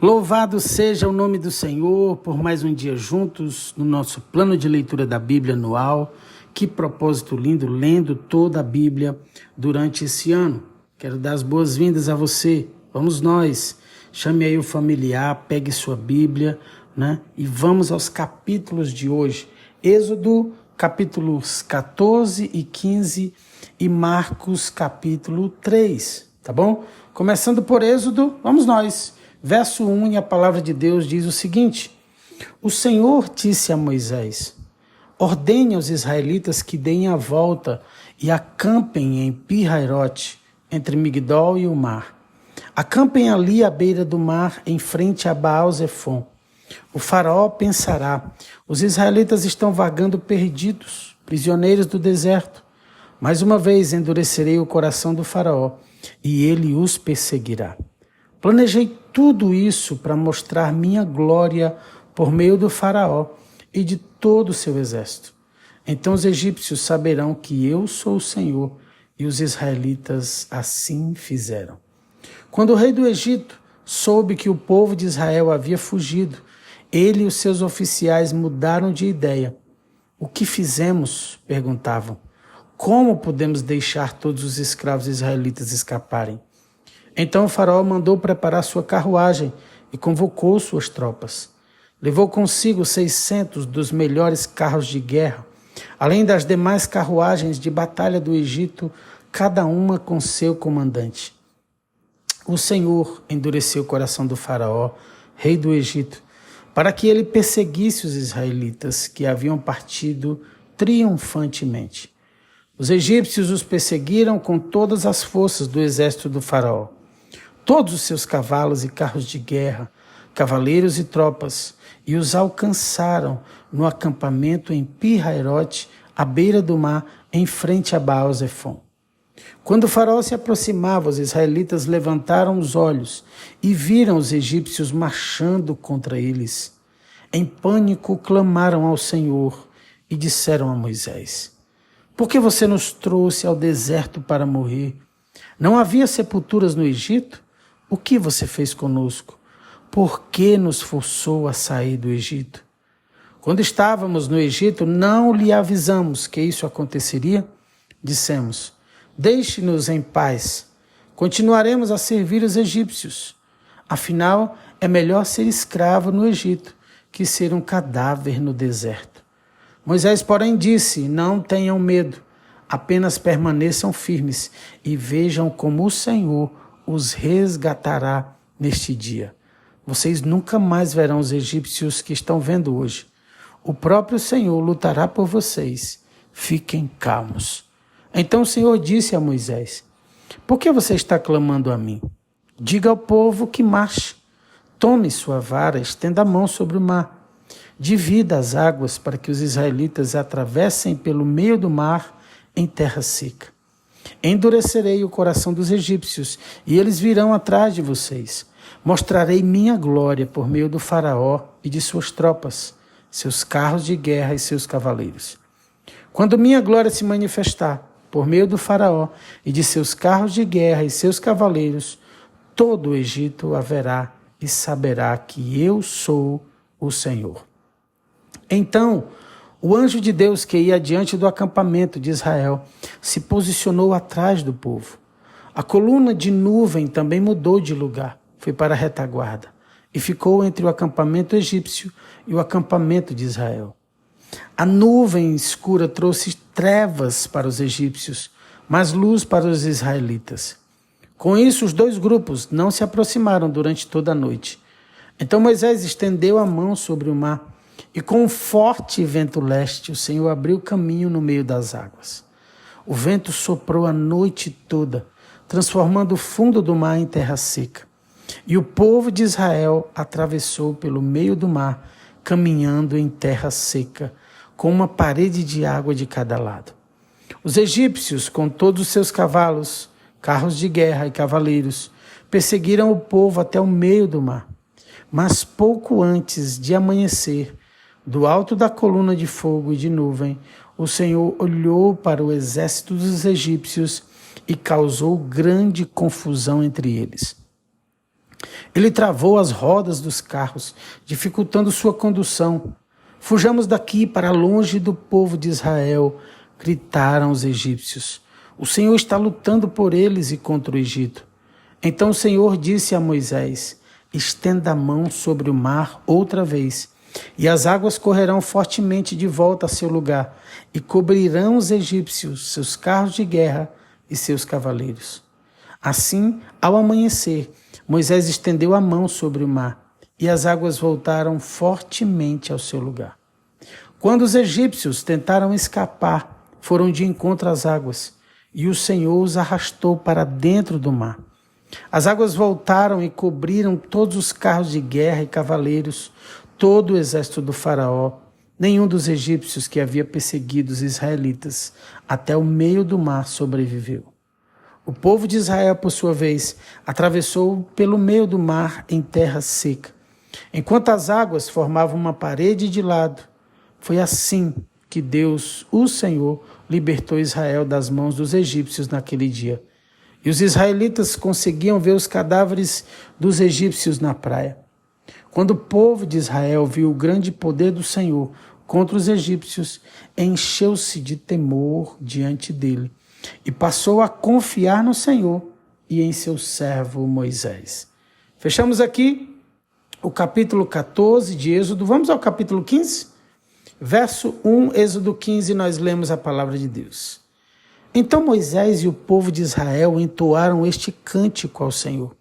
Louvado seja o nome do Senhor por mais um dia juntos no nosso plano de leitura da Bíblia anual. Que propósito lindo, lendo toda a Bíblia durante esse ano. Quero dar as boas-vindas a você. Vamos nós, chame aí o familiar, pegue sua Bíblia, e vamos aos capítulos de hoje. Êxodo, capítulos 14 e 15 e Marcos, capítulo 3, tá bom? Começando por Êxodo, vamos nós. Verso 1, e a palavra de Deus diz o seguinte: O Senhor disse a Moisés: ordene aos israelitas que deem a volta e acampem em Pi-Hairote, entre Migdol e o mar. Acampem ali à beira do mar, em frente a Baal-Zefon. O faraó pensará: os israelitas estão vagando perdidos, prisioneiros do deserto. Mais uma vez endurecerei o coração do faraó, e ele os perseguirá. Planejei tudo isso para mostrar minha glória por meio do faraó e de todo o seu exército. Então os egípcios saberão que eu sou o Senhor, e os israelitas assim fizeram. Quando o rei do Egito soube que o povo de Israel havia fugido, ele e os seus oficiais mudaram de ideia. O que fizemos? Perguntavam. Como podemos deixar todos os escravos israelitas escaparem? Então o faraó mandou preparar sua carruagem e convocou suas tropas. Levou consigo 600 dos melhores carros de guerra, além das demais carruagens de batalha do Egito, cada uma com seu comandante. O Senhor endureceu o coração do faraó, rei do Egito, para que ele perseguisse os israelitas que haviam partido triunfantemente. Os egípcios os perseguiram com todas as forças do exército do faraó. Todos os seus cavalos e carros de guerra, cavaleiros e tropas, e os alcançaram no acampamento em Pi-Hairote, à beira do mar, em frente a Baal-Zefon. Quando o faraó se aproximava, os israelitas levantaram os olhos e viram os egípcios marchando contra eles. Em pânico, clamaram ao Senhor e disseram a Moisés: Por que você nos trouxe ao deserto para morrer? Não havia sepulturas no Egito? O que você fez conosco? Por que nos forçou a sair do Egito? Quando estávamos no Egito, não lhe avisamos que isso aconteceria? Dissemos: deixe-nos em paz. Continuaremos a servir os egípcios. Afinal, é melhor ser escravo no Egito que ser um cadáver no deserto. Moisés, porém, disse: não tenham medo, apenas permaneçam firmes e vejam como o Senhor os resgatará neste dia. Vocês nunca mais verão os egípcios que estão vendo hoje. O próprio Senhor lutará por vocês. Fiquem calmos. Então o Senhor disse a Moisés: Por que você está clamando a mim? Diga ao povo que marche. Tome sua vara, estenda a mão sobre o mar. Divida as águas para que os israelitas atravessem pelo meio do mar em terra seca. Endurecerei o coração dos egípcios, e eles virão atrás de vocês. Mostrarei minha glória por meio do faraó e de suas tropas, seus carros de guerra e seus cavaleiros. Quando minha glória se manifestar por meio do faraó e de seus carros de guerra e seus cavaleiros, todo o Egito haverá e saberá que eu sou o Senhor. Então o anjo de Deus que ia diante do acampamento de Israel se posicionou atrás do povo. A coluna de nuvem também mudou de lugar, foi para a retaguarda e ficou entre o acampamento egípcio e o acampamento de Israel. A nuvem escura trouxe trevas para os egípcios, mas luz para os israelitas. Com isso, os dois grupos não se aproximaram durante toda a noite. Então Moisés estendeu a mão sobre o mar, e com um forte vento leste, o Senhor abriu caminho no meio das águas. O vento soprou a noite toda, transformando o fundo do mar em terra seca. E o povo de Israel atravessou pelo meio do mar, caminhando em terra seca, com uma parede de água de cada lado. Os egípcios, com todos os seus cavalos, carros de guerra e cavaleiros, perseguiram o povo até o meio do mar. Mas pouco antes de amanhecer, do alto da coluna de fogo e de nuvem, o Senhor olhou para o exército dos egípcios e causou grande confusão entre eles. Ele travou as rodas dos carros, dificultando sua condução. Fujamos daqui para longe do povo de Israel, gritaram os egípcios. O Senhor está lutando por eles e contra o Egito. Então o Senhor disse a Moisés: estenda a mão sobre o mar outra vez, e as águas correrão fortemente de volta a seu lugar, e cobrirão os egípcios, seus carros de guerra e seus cavaleiros. Assim, ao amanhecer, Moisés estendeu a mão sobre o mar, e as águas voltaram fortemente ao seu lugar. Quando os egípcios tentaram escapar, foram de encontro às águas, e o Senhor os arrastou para dentro do mar. As águas voltaram e cobriram todos os carros de guerra e cavaleiros, todo o exército do faraó. Nenhum dos egípcios que havia perseguido os israelitas até o meio do mar sobreviveu. O povo de Israel, por sua vez, atravessou pelo meio do mar em terra seca, enquanto as águas formavam uma parede de lado. Foi assim que Deus, o Senhor, libertou Israel das mãos dos egípcios naquele dia. E os israelitas conseguiam ver os cadáveres dos egípcios na praia. Quando o povo de Israel viu o grande poder do Senhor contra os egípcios, encheu-se de temor diante dele e passou a confiar no Senhor e em seu servo Moisés. Fechamos aqui o capítulo 14 de Êxodo. Vamos ao capítulo 15? Verso 1, Êxodo 15, nós lemos a palavra de Deus. Então Moisés e o povo de Israel entoaram este cântico ao Senhor.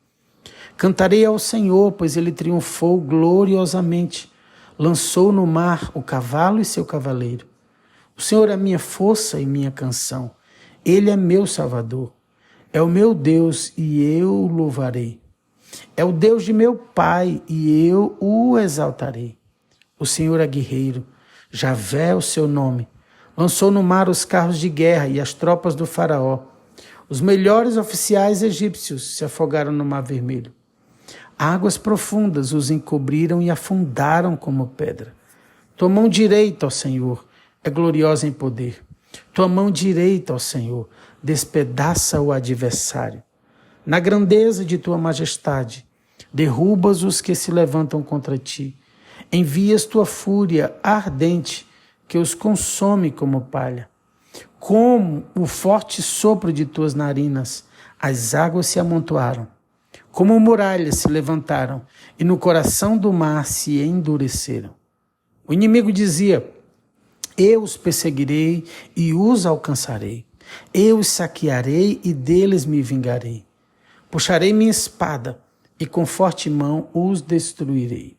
Cantarei ao Senhor, pois ele triunfou gloriosamente. Lançou no mar o cavalo e seu cavaleiro. O Senhor é minha força e minha canção. Ele é meu Salvador. É o meu Deus e eu o louvarei. É o Deus de meu pai e eu o exaltarei. O Senhor é guerreiro. Javé é o seu nome. Lançou no mar os carros de guerra e as tropas do faraó. Os melhores oficiais egípcios se afogaram no mar vermelho. Águas profundas os encobriram e afundaram como pedra. Tua mão direita, ó Senhor, é gloriosa em poder. Tua mão direita, ó Senhor, despedaça o adversário. Na grandeza de tua majestade, derrubas os que se levantam contra ti. Envias tua fúria ardente, que os consome como palha. Como o forte sopro de tuas narinas, as águas se amontoaram. Como muralhas se levantaram, e no coração do mar se endureceram. O inimigo dizia: eu os perseguirei e os alcançarei. Eu os saquearei e deles me vingarei. Puxarei minha espada e com forte mão os destruirei.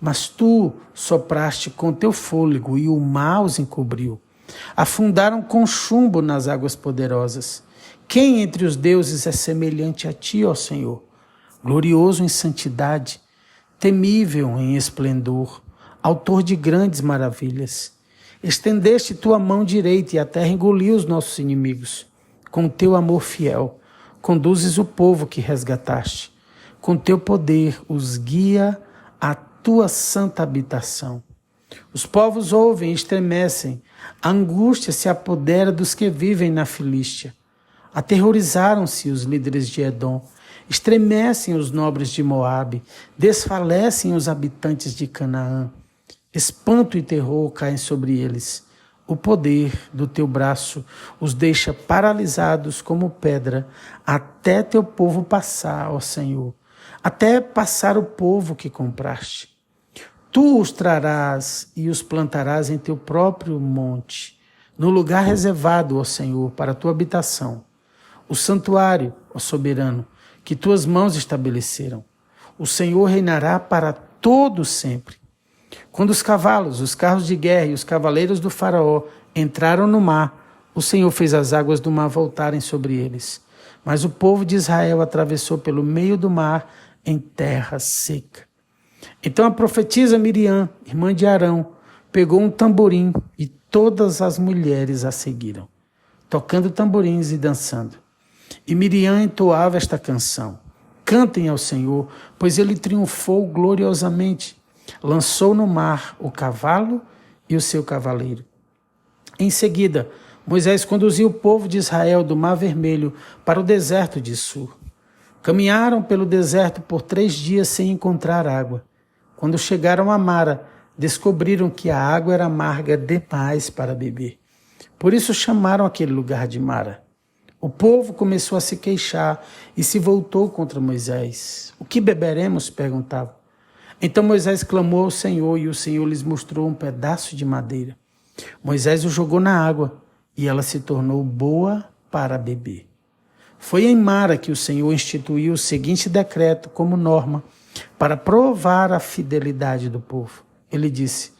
Mas tu sopraste com teu fôlego e o mar os encobriu. Afundaram com chumbo nas águas poderosas. Quem entre os deuses é semelhante a ti, ó Senhor? Glorioso em santidade, temível em esplendor, autor de grandes maravilhas. Estendeste tua mão direita e a terra engoliu os nossos inimigos. Com teu amor fiel, conduzes o povo que resgataste. Com teu poder os guia a tua santa habitação. Os povos ouvem e estremecem, a angústia se apodera dos que vivem na Filístia. Aterrorizaram-se os líderes de Edom, estremecem os nobres de Moabe, desfalecem os habitantes de Canaã. Espanto e terror caem sobre eles. O poder do teu braço os deixa paralisados como pedra, até teu povo passar, ó Senhor, até passar o povo que compraste. Tu os trarás e os plantarás em teu próprio monte, no lugar reservado, ó Senhor, para a tua habitação. O santuário, ó soberano, que tuas mãos estabeleceram. O Senhor reinará para todo sempre. Quando os cavalos, os carros de guerra e os cavaleiros do faraó entraram no mar, o Senhor fez as águas do mar voltarem sobre eles. Mas o povo de Israel atravessou pelo meio do mar em terra seca. Então a profetisa Miriam, irmã de Arão, pegou um tamborim e todas as mulheres a seguiram, tocando tamborins e dançando. E Miriam entoava esta canção: cantem ao Senhor, pois ele triunfou gloriosamente. Lançou no mar o cavalo e o seu cavaleiro. Em seguida, Moisés conduziu o povo de Israel do Mar Vermelho para o deserto de Sur. Caminharam pelo deserto por 3 dias sem encontrar água. Quando chegaram a Mara, descobriram que a água era amarga demais para beber. Por isso chamaram aquele lugar de Mara. O povo começou a se queixar e se voltou contra Moisés. O que beberemos? Perguntavam. Então Moisés clamou ao Senhor e o Senhor lhes mostrou um pedaço de madeira. Moisés o jogou na água e ela se tornou boa para beber. Foi em Mara que o Senhor instituiu o seguinte decreto como norma para provar a fidelidade do povo. Ele disse: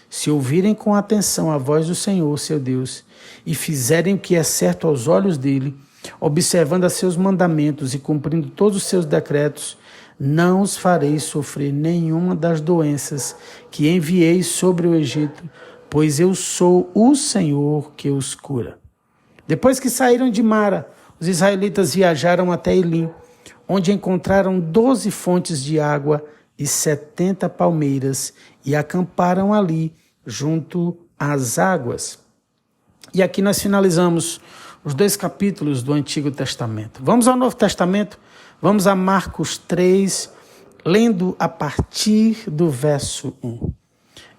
se ouvirem com atenção a voz do Senhor, seu Deus, e fizerem o que é certo aos olhos dele, observando a seus mandamentos e cumprindo todos os seus decretos, não os farei sofrer nenhuma das doenças que enviei sobre o Egito, pois eu sou o Senhor que os cura. Depois que saíram de Mara, os israelitas viajaram até Elim, onde encontraram 12 fontes de água e 70 palmeiras, e acamparam ali, junto às águas. E aqui nós finalizamos os 2 capítulos do Antigo Testamento. Vamos ao Novo Testamento, vamos a Marcos 3, lendo a partir do verso 1.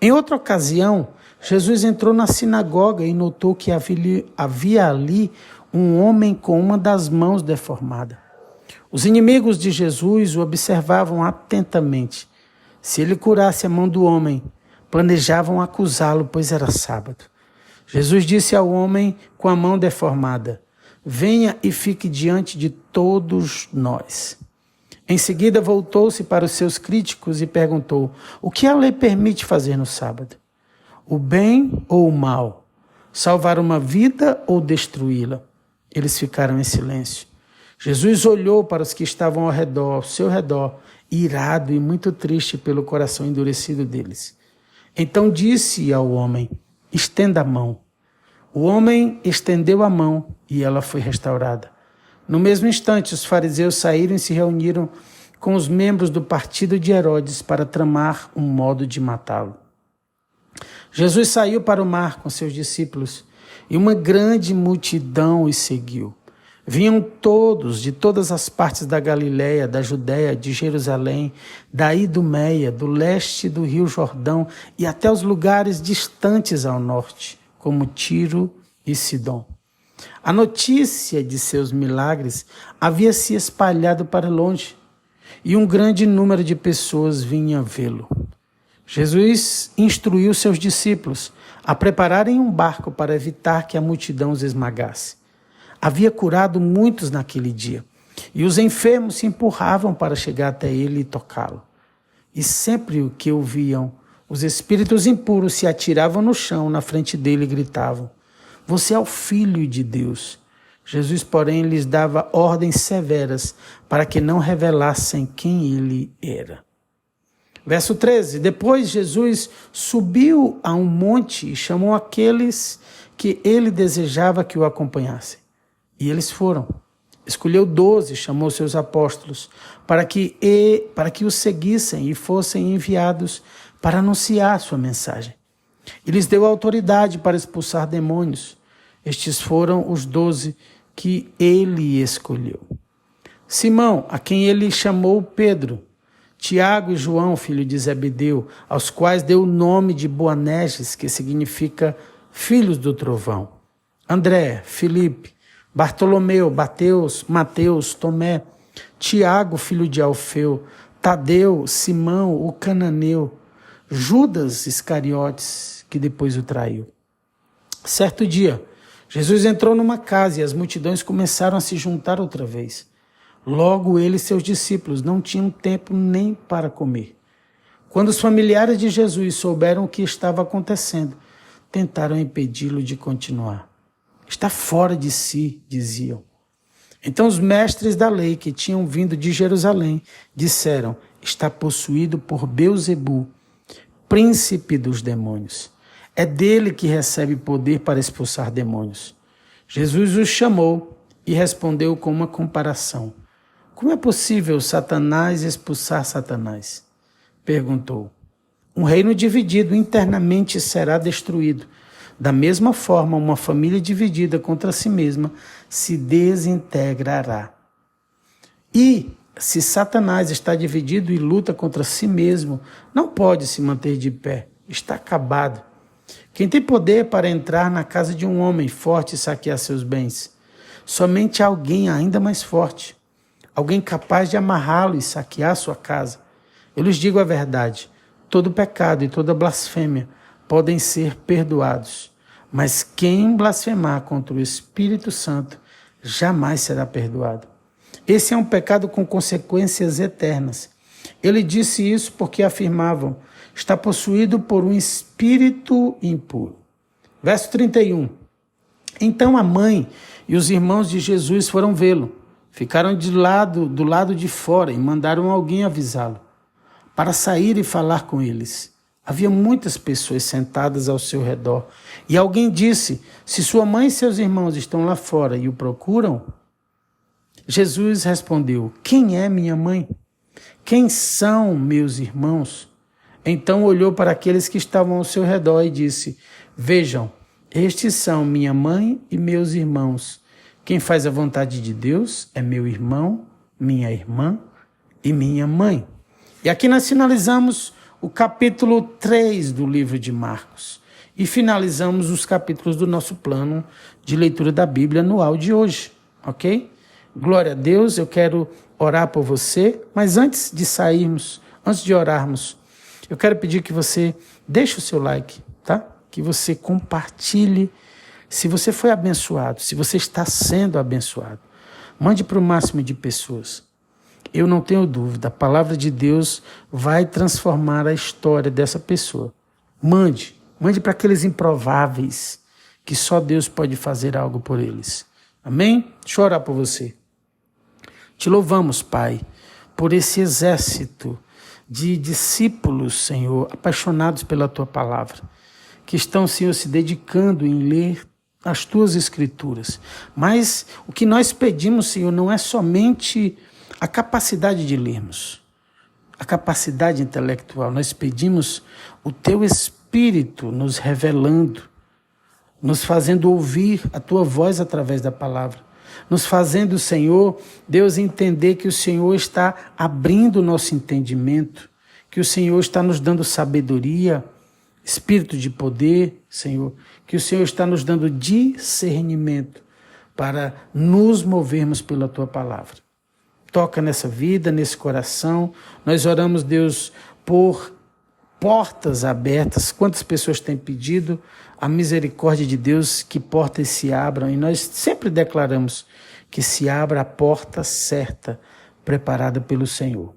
Em outra ocasião, Jesus entrou na sinagoga e notou que havia ali um homem com uma das mãos deformada. Os inimigos de Jesus o observavam atentamente. Se ele curasse a mão do homem, planejavam acusá-lo, pois era sábado. Jesus disse ao homem com a mão deformada: venha e fique diante de todos nós. Em seguida voltou-se para os seus críticos e perguntou: o que a lei permite fazer no sábado? O bem ou o mal? Salvar uma vida ou destruí-la? Eles ficaram em silêncio. Jesus olhou para os que estavam ao seu redor, irado e muito triste pelo coração endurecido deles. Então disse ao homem: estenda a mão. O homem estendeu a mão e ela foi restaurada. No mesmo instante, os fariseus saíram e se reuniram com os membros do partido de Herodes para tramar um modo de matá-lo. Jesus saiu para o mar com seus discípulos e uma grande multidão os seguiu. Vinham todos de todas as partes da Galiléia, da Judéia, de Jerusalém, da Idumeia, do leste do rio Jordão e até os lugares distantes ao norte, como Tiro e Sidom. A notícia de seus milagres havia se espalhado para longe e um grande número de pessoas vinha vê-lo. Jesus instruiu seus discípulos a prepararem um barco para evitar que a multidão os esmagasse. Havia curado muitos naquele dia, e os enfermos se empurravam para chegar até ele e tocá-lo. E sempre o que ouviam, os espíritos impuros se atiravam no chão na frente dele e gritavam: você é o Filho de Deus. Jesus, porém, lhes dava ordens severas para que não revelassem quem ele era. Verso 13, depois Jesus subiu a um monte e chamou aqueles que ele desejava que o acompanhassem. E eles foram. Escolheu 12, chamou seus apóstolos, para que o seguissem e fossem enviados para anunciar sua mensagem. E lhes deu autoridade para expulsar demônios. Estes foram os 12 que ele escolheu: Simão, a quem ele chamou Pedro, Tiago e João, filho de Zebedeu, aos quais deu o nome de Boanerges, que significa filhos do trovão, André, Filipe, Bartolomeu, Mateus, Tomé, Tiago, filho de Alfeu, Tadeu, Simão, o cananeu, Judas Iscariotes, que depois o traiu. Certo dia, Jesus entrou numa casa e as multidões começaram a se juntar outra vez. Logo ele e seus discípulos não tinham tempo nem para comer. Quando os familiares de Jesus souberam o que estava acontecendo, tentaram impedi-lo de continuar. Está fora de si, diziam. Então os mestres da lei que tinham vindo de Jerusalém disseram: está possuído por Belzebu, príncipe dos demônios. É dele que recebe poder para expulsar demônios. Jesus os chamou e respondeu com uma comparação. Como é possível Satanás expulsar Satanás? Perguntou. Um reino dividido internamente será destruído. Da mesma forma, uma família dividida contra si mesma se desintegrará. E se Satanás está dividido e luta contra si mesmo, não pode se manter de pé, está acabado. Quem tem poder para entrar na casa de um homem forte e saquear seus bens? Somente alguém ainda mais forte, alguém capaz de amarrá-lo e saquear sua casa. Eu lhes digo a verdade, todo pecado e toda blasfêmia podem ser perdoados, mas quem blasfemar contra o Espírito Santo jamais será perdoado. Esse é um pecado com consequências eternas. Ele disse isso porque afirmavam, está possuído por um espírito impuro. Verso 31. Então a mãe e os irmãos de Jesus foram vê-lo. Ficaram do lado de fora e mandaram alguém avisá-lo para sair e falar com eles. Havia muitas pessoas sentadas ao seu redor. E alguém disse, se sua mãe e seus irmãos estão lá fora e o procuram, Jesus respondeu, quem é minha mãe? Quem são meus irmãos? Então olhou para aqueles que estavam ao seu redor e disse, vejam, estes são minha mãe e meus irmãos. Quem faz a vontade de Deus é meu irmão, minha irmã e minha mãe. E aqui nós finalizamos o capítulo 3 do livro de Marcos. E finalizamos os capítulos do nosso plano de leitura da Bíblia anual de hoje, ok? Glória a Deus, eu quero orar por você, mas antes de sairmos, antes de orarmos, eu quero pedir que você deixe o seu like, tá? Que você compartilhe, se você foi abençoado, se você está sendo abençoado. Mande para o máximo de pessoas. Eu não tenho dúvida, a palavra de Deus vai transformar a história dessa pessoa. Mande para aqueles improváveis, que só Deus pode fazer algo por eles. Amém? Deixa eu orar por você. Te louvamos, Pai, por esse exército de discípulos, Senhor, apaixonados pela Tua palavra, que estão, Senhor, se dedicando em ler as Tuas Escrituras. Mas o que nós pedimos, Senhor, não é somente a capacidade de lermos, a capacidade intelectual. Nós pedimos o Teu Espírito nos revelando, nos fazendo ouvir a Tua voz através da palavra, nos fazendo, Senhor, Deus, entender que o Senhor está abrindo o nosso entendimento, que o Senhor está nos dando sabedoria, espírito de poder, Senhor, que o Senhor está nos dando discernimento para nos movermos pela Tua palavra. Toca nessa vida, nesse coração. Nós oramos, Deus, por portas abertas. Quantas pessoas têm pedido a misericórdia de Deus que portas se abram? E nós sempre declaramos que se abra a porta certa, preparada pelo Senhor.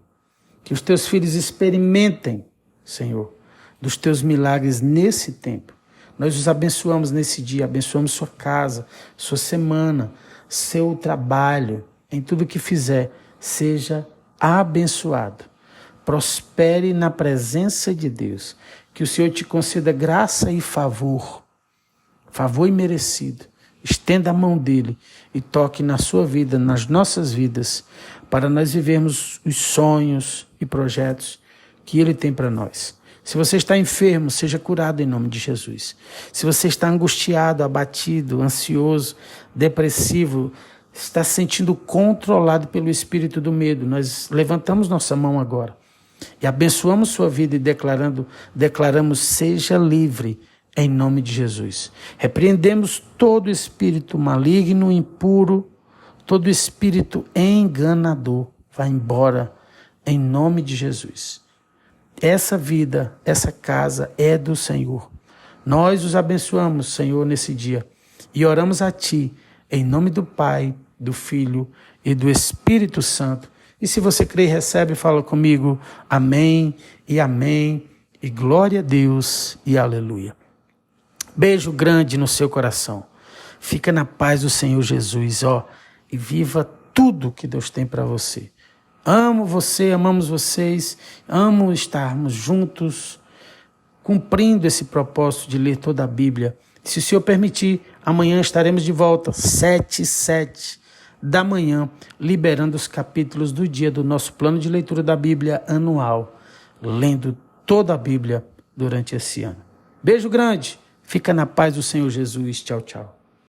Que os Teus filhos experimentem, Senhor, dos Teus milagres nesse tempo. Nós os abençoamos nesse dia, abençoamos sua casa, sua semana, seu trabalho, em tudo que fizer, seja abençoado. Prospere na presença de Deus. Que o Senhor te conceda graça e favor imerecido. Estenda a mão dele e toque na sua vida, nas nossas vidas, para nós vivermos os sonhos e projetos que ele tem para nós. Se você está enfermo, seja curado em nome de Jesus. Se você está angustiado, abatido, ansioso, depressivo, está se sentindo controlado pelo espírito do medo, nós levantamos nossa mão agora e abençoamos sua vida e declaramos, seja livre em nome de Jesus. Repreendemos todo espírito maligno, impuro, todo espírito enganador. Vai embora em nome de Jesus. Essa vida, essa casa é do Senhor. Nós os abençoamos, Senhor, nesse dia e oramos a Ti em nome do Pai, do Filho e do Espírito Santo. E se você crê e recebe, fala comigo, amém e glória a Deus e aleluia. Beijo grande no seu coração. Fica na paz do Senhor Jesus, e viva tudo que Deus tem para você. Amo você, amamos vocês, amo estarmos juntos, cumprindo esse propósito de ler toda a Bíblia. Se o Senhor permitir, amanhã estaremos de volta, 7h07 da manhã, liberando os capítulos do dia do nosso plano de leitura da Bíblia anual, lendo toda a Bíblia durante esse ano. Beijo grande, fica na paz do Senhor Jesus, tchau, tchau.